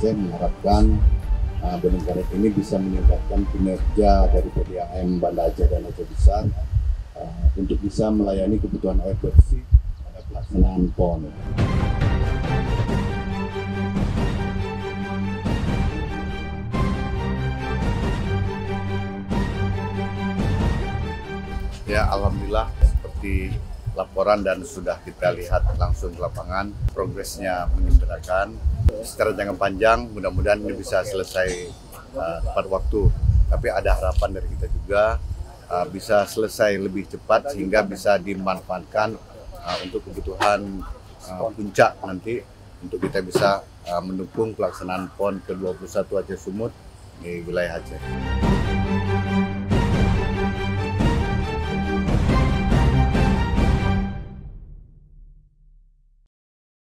Aceh mengharapkan Bendung Karet ini bisa meningkatkan kinerja dari PDAM Banda Aceh dan Aceh Besar untuk bisa melayani kebutuhan air bersih pada pelaksanaan PON. Ya, alhamdulillah seperti laporan dan sudah kita lihat langsung di lapangan, progresnya mengembirakan. Secara jangka panjang, mudah-mudahan ini bisa selesai tepat waktu. Tapi ada harapan dari kita juga bisa selesai lebih cepat sehingga bisa dimanfaatkan untuk kebutuhan puncak nanti untuk kita bisa mendukung pelaksanaan PON ke-21 Aceh Sumut di wilayah Aceh.